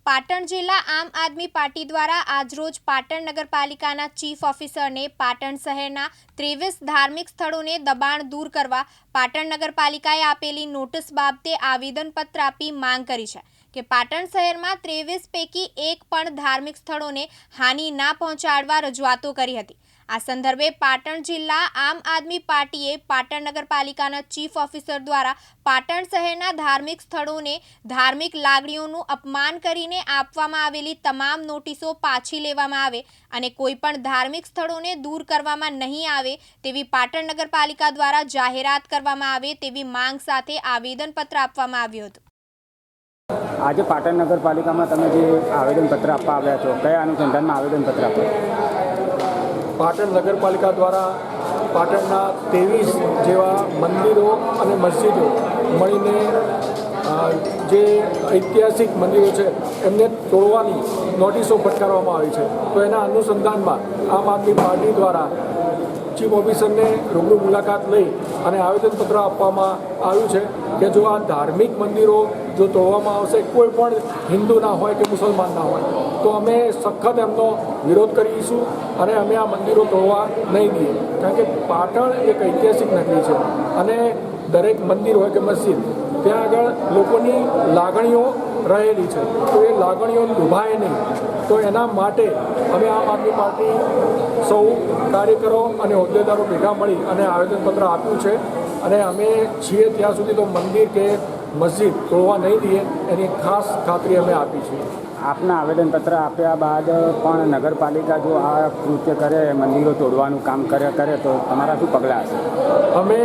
પાટણ જિલ્લા આમ આદમી પાર્ટી દ્વારા આજરોજ પાટણ નગરપાલિકાના ચીફ ઓફિસરને પાટણ શહેરના 23 ધાર્મિક સ્થળોને દબાણ દૂર કરવા પાટણ નગરપાલિકાએ આપેલી નોટિસ બાબતે આવેદનપત્ર આપી માંગ કરી છે કે પાટણ શહેરમાં 23 પૈકી એક પણ ધાર્મિક સ્થળોને હાનિ ના પહોંચાડવા રજૂઆતો કરી હતી। આ સંદર્ભે પાટણ જિલ્લા આમ આદમી પાર્ટીએ પાટણ નગરપાલિકાના ચીફ ઓફિસર દ્વારા પાટણ શહેરના ધાર્મિક સ્થળોને ધાર્મિક લાગણીઓનું અપમાન કરીને આપવામાં આવેલી તમામ નોટિસો પાછી લેવામાં આવે અને કોઈપણ ધાર્મિક સ્થળોને દૂર કરવામાં નહીં આવે તેવી પાટણ નગરપાલિકા દ્વારા જાહેરાત કરવામાં આવે તેવી માંગ સાથે આવેદનપત્ર આપવામાં આવ્યું હતું। આજે પાટણ નગરપાલિકામાં તમે જે આવેદનપત્ર આપવા આવ્યા છો, કયા અનુસંધાનમાં આવેદનપત્ર આપ્યું? પાટણ નગરપાલિકા દ્વારા પાટણના 23 જેવા મંદિરો અને મસ્જિદો મળીને જે ઐતિહાસિક મંદિરો છે એમને તોડવાની નોટિસો ફટકારવામાં આવી છે। તો એના અનુસંધાનમાં આમ આદમી પાર્ટી દ્વારા ચીફ ઓફિસરને રૂબરૂ મુલાકાત લઈ અને આવેદનપત્ર આપવામાં આવ્યું છે કે જો આ ધાર્મિક મંદિરો જો તોડવામાં આવશે, કોઈ પણ હિન્દુ ના હોય કે મુસલમાન ના હોય, તો અમે સખત એમનો વિરોધ કરીશું અને અમે આ મંદિરો તોડવા નહીં દઈએ। કારણ કે પાટણ એક ઐતિહાસિક નગરી છે અને દરેક મંદિર હોય કે મસ્જિદ, ત્યાં આગળ લોકોની લાગણીઓ રહેલી છે, તો એ લાગણીઓ દુભાય નહીં। તો એના માટે અમે આમ આદમી પાર્ટી સૌ કાર્યકરો અને હોદ્દેદારો ભેગા મળી અને આવેદનપત્ર આપ્યું છે અને અમે છીએ ત્યાં સુધી તો મંદિર કે મસ્જિદ તોડવા નહીં દઈએ એની ખાસ ખાતરી અમે આપી છે। આપના આવેદનપત્ર આપ્યા બાદ પણ નગરપાલિકા જો આ કૃત્ય કરે, મંદિરો તોડવાનું કામ કરે તો તમારા શું પગલાં હશે? અમે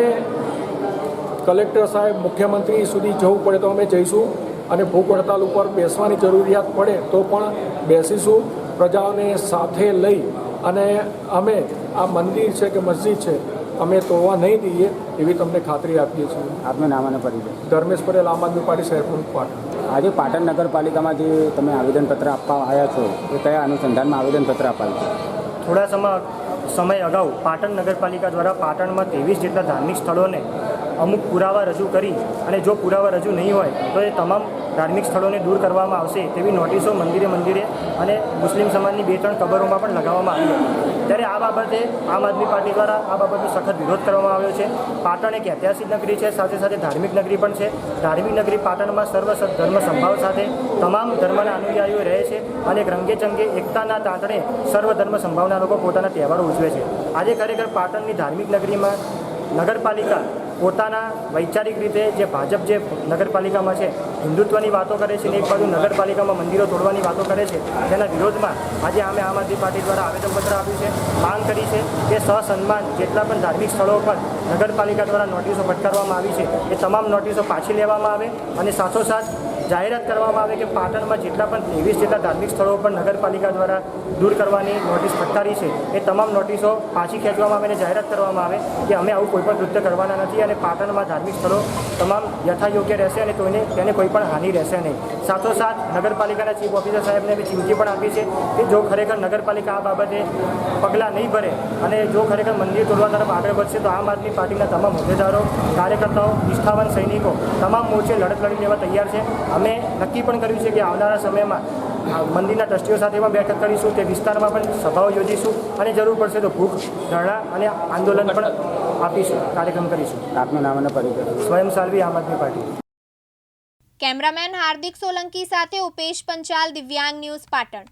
કલેક્ટર સાહેબ, મુખ્યમંત્રી સુધી જવું પડે તો અમે જઈશું અને ભૂખ હડતાલ ઉપર બેસવાની જરૂરિયાત પડે તો પણ બેસીશું। પ્રજાઓને સાથે લઈ અને અમે આ મંદિર છે કે મસ્જિદ છે અમે તોડવા નહીં દઈએ એવી તમને ખાતરી આપીએ છીએ। આપનું નામ અને પરિચય? ધર્મેશ પટેલ, આમ આદમી પાર્ટી શહેર પ્રમુખ પાટણ। આજે પાટણ નગરપાલિકામાં જે તમે આવેદનપત્ર આપવા આવ્યા છો એ કયા અનુસંધાનમાં આવેદનપત્ર અપાયું છે? થોડા સમય અગાઉ પાટણ નગરપાલિકા દ્વારા પાટણમાં 23 જેટલા ધાર્મિક સ્થળોને અમુક પુરાવા રજૂ કરી અને જો પુરાવા રજૂ નહીં હોય તો એ તમામ ધાર્મિક સ્થળોને દૂર કરવામાં આવશે તેવી નોટિસો મંદિરે અને મુસ્લિમ સમાજની 2-3 કબરોમાં પણ લગાવવામાં આવી હતી। ત્યારે આ બાબતે આમ આદમી પાર્ટી દ્વારા આ બાબતનો સખત વિરોધ કરવામાં આવ્યો છે। પાટણ એક ઐતિહાસિક નગરી છે, સાથે સાથે ધાર્મિક નગરી પણ છે। ધાર્મિક નગરી પાટણમાં સર્વ ધર્મ સંભાવ સાથે તમામ ધર્મના અનુયાયીઓ રહે છે અને એક રંગેચંગે એકતાના તાંતણે સર્વ ધર્મ સંભાવના લોકો પોતાના તહેવારો ઉજવે છે। આજે ખરેખર પાટણની ધાર્મિક નગરીમાં નગરપાલિકા પોતાના વૈચારિક રીતે જે ભાજપ જે નગરપાલિકામાં છે હિન્દુત્વની વાતો કરે છે ને એક બાજુ નગરપાલિકામાં મંદિરો તોડવાની વાતો કરે છે, તેના વિરોધમાં આજે અમે આમ આદમી પાર્ટી દ્વારા આવેદનપત્ર આપ્યું છે। માંગ કરી છે કે સસન્માન જેટલા પણ ધાર્મિક સ્થળો પર નગરપાલિકા દ્વારા નોટિસો ફટકારવામાં આવી છે એ તમામ નોટિસો પાછી લેવામાં આવે અને સાથોસાથ જાહેરાત કરવામાં આવે કે પાટણમાં જેટલા પણ 23 જેટલા ધાર્મિક સ્થળો પર નગરપાલિકા દ્વારા દૂર કરવાની નોટિસ ફટકારી છે એ તમામ નોટિસો પાછી ખેંચવામાં આવે અને જાહેરાત કરવામાં આવે કે અમે આવું કોઈ પણ કૃત્ય કરવાના નથી અને પાટણમાં ધાર્મિક સ્થળો તમામ યથાયોગ્ય રહેશે અને તેને કોઈ પણ હાનિ રહેશે નહીં। સાથોસાથ નગરપાલિકાના ચીફ ઓફિસર સાહેબને બી ચીમકી પણ આપી છે કે જો ખરેખર નગરપાલિકા આ બાબતે પગલાં નહીં ભરે અને જો ખરેખર મંદિર તોડવા તરફ આગળ વધશે તો આમ આદમી પાર્ટીના તમામ હોદ્દેદારો, કાર્યકર્તાઓ, નિષ્ઠાવાન સૈનિકો તમામ મોરચે લડત લડી લેવા તૈયાર છે। અમે નક્કી પણ કર્યું છે કે આવનારા સમયમાં મંદિરના ટ્રસ્ટીઓ સાથે પણ બેઠક કરીશું, તે વિસ્તારમાં પણ સભાઓ યોજીશું અને જરૂર પડશે તો ભૂખ, ધરણા અને આંદોલન પણ આપીશું, કાર્યક્રમ કરીશું। આપનું નામ અને પરિચય? સ્વયં સાલ્વી, આમ આદમી પાર્ટી। કેમેરામેન હાર્દિક સોલંકી સાથે ઉપેશ પંચાલ, દિવ્યાંગ ન્યૂઝ, પાટણ।